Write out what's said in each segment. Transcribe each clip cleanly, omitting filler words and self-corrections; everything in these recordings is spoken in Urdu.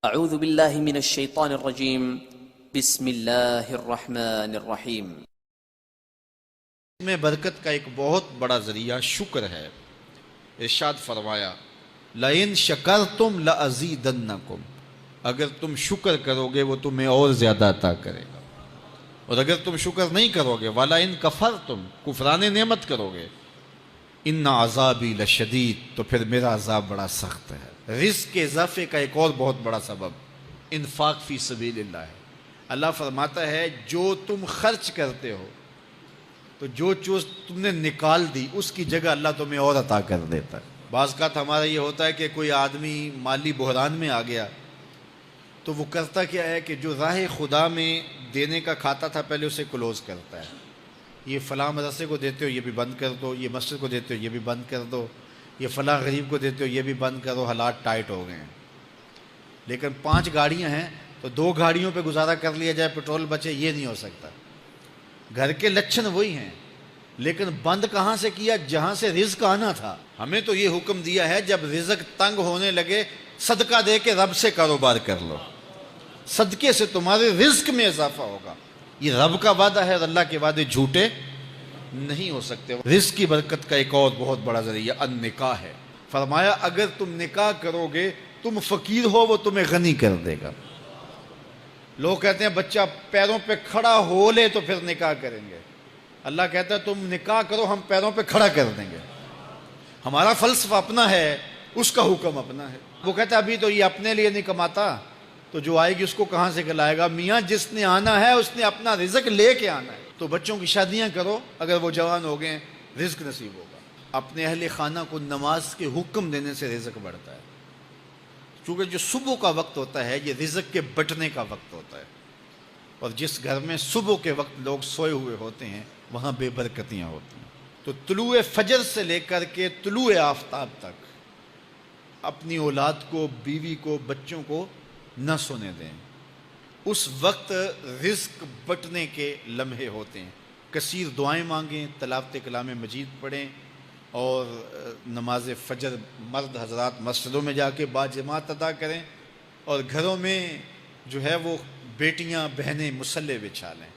اعوذ باللہ من الشیطان الرجیم بسم اللہ الرحمن الرحیم۔ میں برکت کا ایک بہت بڑا ذریعہ شکر ہے۔ ارشاد فرمایا لَإِن شَكَرْتُمْ لَأَزِيدَنَّكُمْ، اگر تم شکر کرو گے وہ تمہیں اور زیادہ عطا کرے گا، اور اگر تم شکر نہیں کرو گے وَلَئِن كَفَرْتُمْ، کفران نعمت کرو گے، إِنَّ عَذَابِي لَشَدِيدٌ، تو پھر میرا عذاب بڑا سخت ہے۔ رزق کے اضافے کا ایک اور بہت بڑا سبب انفاق فی سبیل اللہ ہے۔ اللہ فرماتا ہے جو تم خرچ کرتے ہو تو جو چیز تم نے نکال دی اس کی جگہ اللہ تمہیں اور عطا کر دیتا ہے۔ بعض اوقات ہمارا یہ ہوتا ہے کہ کوئی آدمی مالی بحران میں آ گیا تو وہ کرتا کیا ہے کہ جو راہ خدا میں دینے کا کھاتا تھا پہلے اسے کلوز کرتا ہے، یہ فلاں مدرسے کو دیتے ہو یہ بھی بند کر دو، یہ مسجد کو دیتے ہو یہ بھی بند کر دو، یہ فلاں غریب کو دیتے ہو یہ بھی بند کرو، حالات ٹائٹ ہو گئے ہیں۔ لیکن 5 گاڑیاں ہیں تو 2 گاڑیوں پہ گزارا کر لیا جائے، پیٹرول بچے، یہ نہیں ہو سکتا۔ گھر کے لچھن وہی ہیں لیکن بند کہاں سے کیا؟ جہاں سے رزق آنا تھا۔ ہمیں تو یہ حکم دیا ہے جب رزق تنگ ہونے لگے صدقہ دے کے رب سے کاروبار کر لو، صدقے سے تمہارے رزق میں اضافہ ہوگا۔ یہ رب کا وعدہ ہے اور اللہ کے وعدے جھوٹے نہیں ہو سکتے۔ رزق کی برکت کا ایک اور بہت بڑا ذریعہ النکاح ہے۔ فرمایا اگر تم نکاح کرو گے، تم فقیر ہو وہ تمہیں غنی کر دے گا۔ لوگ کہتے ہیں بچہ پیروں پہ کھڑا ہو لے تو پھر نکاح کریں گے۔ اللہ کہتا ہے تم نکاح کرو ہم پیروں پہ کھڑا کر دیں گے۔ ہمارا فلسفہ اپنا ہے، اس کا حکم اپنا ہے۔ وہ کہتا ہے ابھی تو یہ اپنے لیے نہیں کماتا تو جو آئے گی اس کو کہاں سے کھلائے گا؟ میاں جس نے آنا ہے اس نے اپنا رزق لے کے آنا ہے۔ تو بچوں کی شادیاں کرو، اگر وہ جوان ہو گئے رزق نصیب ہوگا۔ اپنے اہل خانہ کو نماز کے حکم دینے سے رزق بڑھتا ہے، کیونکہ جو صبح کا وقت ہوتا ہے یہ رزق کے بٹنے کا وقت ہوتا ہے، اور جس گھر میں صبح کے وقت لوگ سوئے ہوئے ہوتے ہیں وہاں بے برکتیاں ہوتی ہیں۔ تو طلوع فجر سے لے کر کے طلوع آفتاب تک اپنی اولاد کو، بیوی کو، بچوں کو نہ سونے دیں۔ اس وقت رزق بٹنے کے لمحے ہوتے ہیں۔ کثیر دعائیں مانگیں، تلاوت کلام مجید پڑھیں، اور نماز فجر مرد حضرات مسجدوں میں جا کے باجماعت ادا کریں، اور گھروں میں جو ہے وہ بیٹیاں بہنیں مصلے بچھا لیں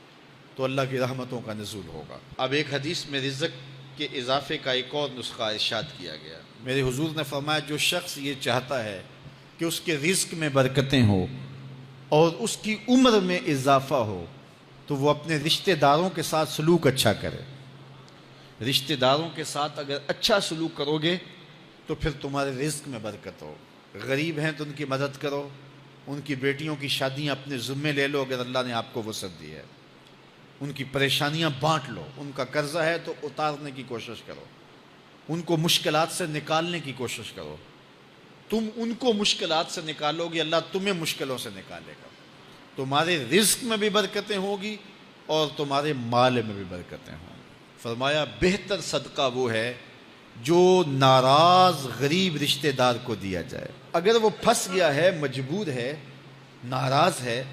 تو اللہ کی رحمتوں کا نزول ہوگا۔ اب ایک حدیث میں رزق کے اضافے کا ایک اور نسخہ ارشاد کیا گیا۔ میرے حضور نے فرمایا جو شخص یہ چاہتا ہے کہ اس کے رزق میں برکتیں ہوں اور اس کی عمر میں اضافہ ہو تو وہ اپنے رشتہ داروں کے ساتھ سلوک اچھا کرے۔ رشتہ داروں کے ساتھ اگر اچھا سلوک کرو گے تو پھر تمہارے رزق میں برکت ہو۔ غریب ہیں تو ان کی مدد کرو، ان کی بیٹیوں کی شادیاں اپنے ذمے لے لو اگر اللہ نے آپ کو وسعت دی ہے، ان کی پریشانیاں بانٹ لو، ان کا قرضہ ہے تو اتارنے کی کوشش کرو، ان کو مشکلات سے نکالنے کی کوشش کرو۔ تم ان کو مشکلات سے نکالو گے اللہ تمہیں مشکلوں سے نکالے گا۔ تمہارے رزق میں بھی برکتیں ہوگی اور تمہارے مال میں بھی برکتیں ہوں گی۔ فرمایا بہتر صدقہ وہ ہے جو ناراض غریب رشتہ دار کو دیا جائے۔ اگر وہ پھنس گیا ہے، مجبور ہے، ناراض ہے،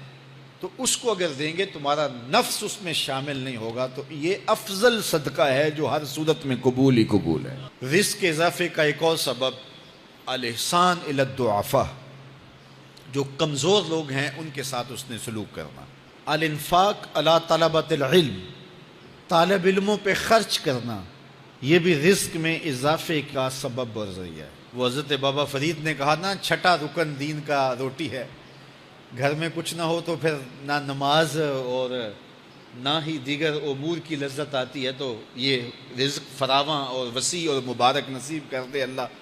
تو اس کو اگر دیں گے تمہارا نفس اس میں شامل نہیں ہوگا، تو یہ افضل صدقہ ہے جو ہر صورت میں قبول ہی قبول ہے۔ رزق کے اضافے کا ایک اور سبب الاحسان الی الضعفاء، جو کمزور لوگ ہیں ان کے ساتھ اس نے سلوک کرنا۔ الانفاق علی طلبۃ العلم، طالب علموں پہ خرچ کرنا، یہ بھی رزق میں اضافے کا سبب اور ذریعہ ہے۔ وہ حضرت بابا فرید نے کہا نا 6واں رکن دین کا روٹی ہے۔ گھر میں کچھ نہ ہو تو پھر نہ نماز اور نہ ہی دیگر امور کی لذت آتی ہے، تو یہ رزق فراواں اور وسیع اور مبارک نصیب کر دے اللہ۔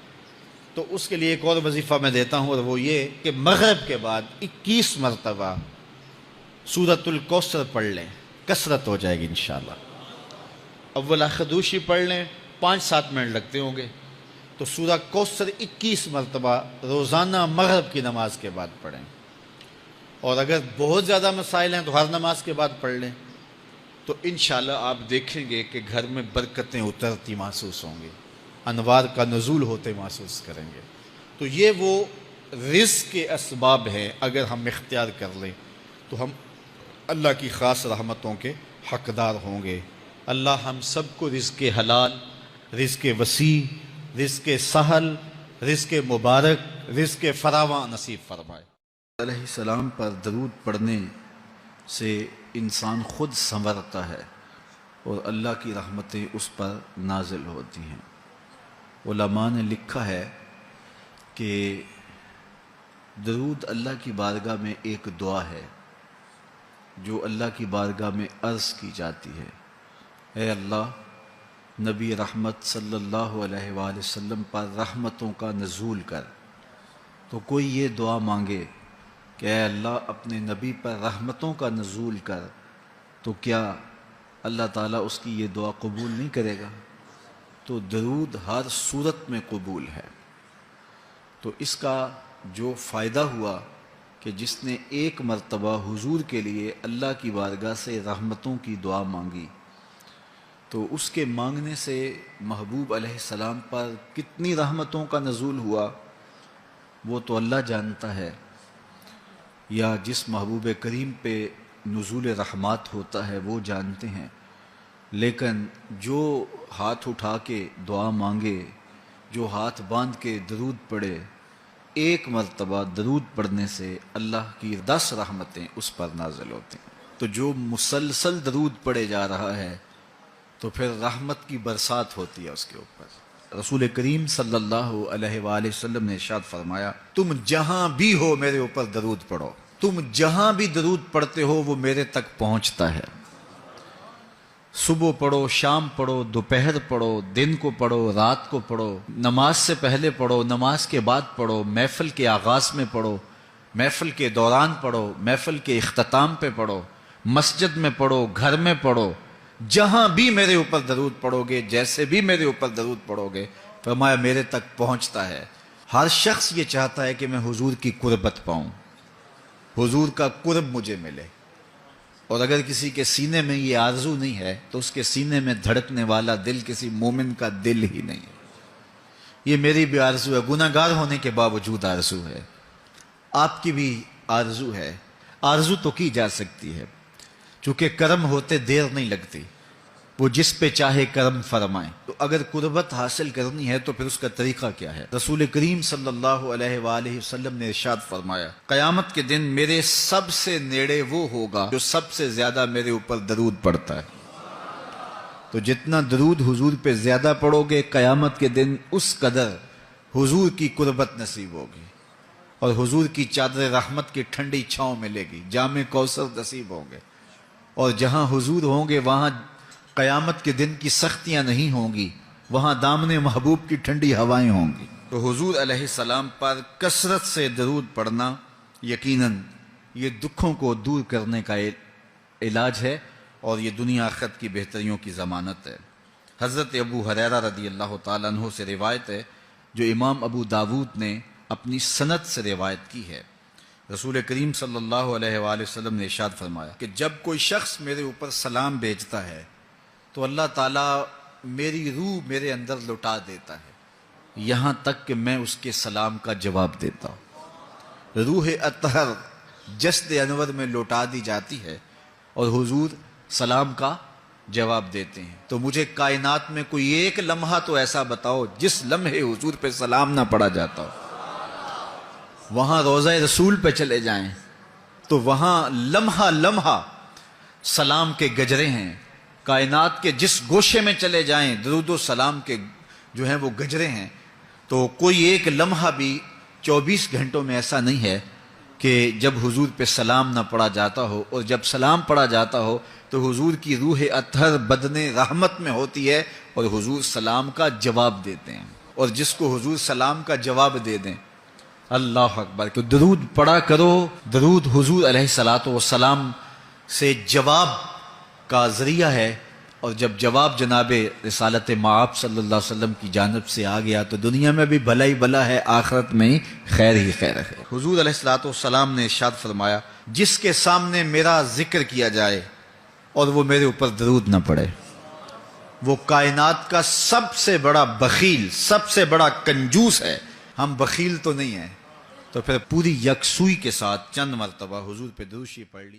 تو اس کے لیے ایک اور وظیفہ میں دیتا ہوں، اور وہ یہ کہ مغرب کے بعد 21 مرتبہ سورۃ الکوثر پڑھ لیں، کثرت ہو جائے گی انشاءاللہ۔ اول خدوشی پڑھ لیں، 5-7 منٹ لگتے ہوں گے، تو سورہ کوثر 21 مرتبہ روزانہ مغرب کی نماز کے بعد پڑھیں، اور اگر بہت زیادہ مسائل ہیں تو ہر نماز کے بعد پڑھ لیں، تو انشاءاللہ آپ دیکھیں گے کہ گھر میں برکتیں اترتی محسوس ہوں گی، انوار کا نزول ہوتے محسوس کریں گے۔ تو یہ وہ رزق کے اسباب ہیں، اگر ہم اختیار کر لیں تو ہم اللہ کی خاص رحمتوں کے حقدار ہوں گے۔ اللہ ہم سب کو رزق حلال، رزق وسیع، رزق سہل، رزق مبارک، رزق فراواں نصیب فرمائے۔ علیہ السلام پر درود پڑھنے سے انسان خود سنورتا ہے اور اللہ کی رحمتیں اس پر نازل ہوتی ہیں۔ علماء نے لکھا ہے کہ درود اللہ کی بارگاہ میں ایک دعا ہے جو اللہ کی بارگاہ میں عرض کی جاتی ہے، اے اللہ، نبی رحمت صلی اللہ علیہ وآلہ وسلم پر رحمتوں کا نزول کر۔ تو کوئی یہ دعا مانگے کہ اے اللہ اپنے نبی پر رحمتوں کا نزول کر، تو کیا اللہ تعالیٰ اس کی یہ دعا قبول نہیں کرے گا؟ تو درود ہر صورت میں قبول ہے۔ تو اس کا جو فائدہ ہوا کہ جس نے ایک مرتبہ حضور کے لیے اللہ کی بارگاہ سے رحمتوں کی دعا مانگی، تو اس کے مانگنے سے محبوب علیہ السلام پر کتنی رحمتوں کا نزول ہوا وہ تو اللہ جانتا ہے، یا جس محبوب کریم پہ نزول رحمات ہوتا ہے وہ جانتے ہیں، لیکن جو ہاتھ اٹھا کے دعا مانگے، جو ہاتھ باندھ کے درود پڑھے، ایک مرتبہ درود پڑھنے سے اللہ کی 10 رحمتیں اس پر نازل ہوتی ہیں۔ تو جو مسلسل درود پڑھے جا رہا ہے تو پھر رحمت کی برسات ہوتی ہے اس کے اوپر۔ رسول کریم صلی اللہ علیہ وآلہ وسلم نے ارشاد فرمایا، تم جہاں بھی ہو میرے اوپر درود پڑھو، تم جہاں بھی درود پڑھتے ہو وہ میرے تک پہنچتا ہے۔ صبح پڑھو، شام پڑھو، دوپہر پڑھو، دن کو پڑھو، رات کو پڑھو، نماز سے پہلے پڑھو، نماز کے بعد پڑھو، محفل کے آغاز میں پڑھو، محفل کے دوران پڑھو، محفل کے اختتام پہ پڑھو، مسجد میں پڑھو، گھر میں پڑھو، جہاں بھی میرے اوپر درود پڑھو گے، جیسے بھی میرے اوپر درود پڑھو گے، فرمایا میرے تک پہنچتا ہے۔ ہر شخص یہ چاہتا ہے کہ میں حضور کی قربت پاؤں، حضور کا قرب مجھے ملے، اور اگر کسی کے سینے میں یہ آرزو نہیں ہے تو اس کے سینے میں دھڑکنے والا دل کسی مومن کا دل ہی نہیں ہے۔ یہ میری بھی آرزو ہے، گناہ گار ہونے کے باوجود آرزو ہے، آپ کی بھی آرزو ہے، آرزو تو کی جا سکتی ہے، چونکہ کرم ہوتے دیر نہیں لگتی، وہ جس پہ چاہے کرم فرمائیں۔ تو اگر قربت حاصل کرنی ہے تو پھر اس کا طریقہ کیا ہے؟ رسول کریم صلی اللہ علیہ وآلہ وسلم نے ارشاد فرمایا، قیامت کے دن میرے سب سے نیڑے وہ ہوگا جو سب سے زیادہ میرے اوپر درود پڑتا ہے۔ تو جتنا درود حضور پہ زیادہ پڑھو گے، قیامت کے دن اس قدر حضور کی قربت نصیب ہوگی، اور حضور کی چادر رحمت کی ٹھنڈی چھاؤں ملے گی، جام کوثر نصیب ہوں گے، اور جہاں حضور ہوں گے وہاں قیامت کے دن کی سختیاں نہیں ہوں گی، وہاں دامن محبوب کی ٹھنڈی ہوائیں ہوں گی۔ تو حضور علیہ السلام پر کثرت سے درود پڑھنا یقیناً یہ دکھوں کو دور کرنے کا علاج ہے، اور یہ دنیا آخرت کی بہتریوں کی ضمانت ہے۔ حضرت ابو ہریرہ رضی اللہ تعالیٰ عنہ سے روایت ہے جو امام ابو داود نے اپنی سند سے روایت کی ہے۔ رسول کریم صلی اللہ علیہ وآلہ وسلم نے ارشاد فرمایا کہ جب کوئی شخص میرے اوپر سلام بھیجتا ہے تو اللہ تعالیٰ میری روح میرے اندر لوٹا دیتا ہے، یہاں تک کہ میں اس کے سلام کا جواب دیتا ہوں۔ روح اطہر جسد انور میں لوٹا دی جاتی ہے اور حضور سلام کا جواب دیتے ہیں۔ تو مجھے کائنات میں کوئی ایک لمحہ تو ایسا بتاؤ جس لمحے حضور پہ سلام نہ پڑھا جاتا ہو۔ وہاں روضہ رسول پہ چلے جائیں تو وہاں لمحہ لمحہ سلام کے گجرے ہیں، کائنات کے جس گوشے میں چلے جائیں درود و سلام کے جو ہیں وہ گجرے ہیں۔ تو کوئی ایک لمحہ بھی 24 گھنٹوں میں ایسا نہیں ہے کہ جب حضور پہ سلام نہ پڑھا جاتا ہو، اور جب سلام پڑھا جاتا ہو تو حضور کی روح اطہر بدن رحمت میں ہوتی ہے اور حضور سلام کا جواب دیتے ہیں، اور جس کو حضور سلام کا جواب دے دیں، اللہ اکبر، کہ درود پڑھا کرو۔ درود حضور علیہ الصلوۃ والسلام سے جواب کا ذریعہ ہے، اور جب جواب جناب رسالت مآب صلی اللہ علیہ وسلم کی جانب سے آ گیا تو دنیا میں بھی بھلا ہی بھلا ہے، آخرت میں خیر ہی خیر ہے۔ حضور علیہ الصلوۃ والسلام نے ارشاد فرمایا، جس کے سامنے میرا ذکر کیا جائے اور وہ میرے اوپر درود نہ پڑے، وہ کائنات کا سب سے بڑا بخیل، سب سے بڑا کنجوس ہے۔ ہم بخیل تو نہیں ہیں، تو پھر پوری یکسوئی کے ساتھ چند مرتبہ حضور پہ درود شریف پڑھ لیجیے۔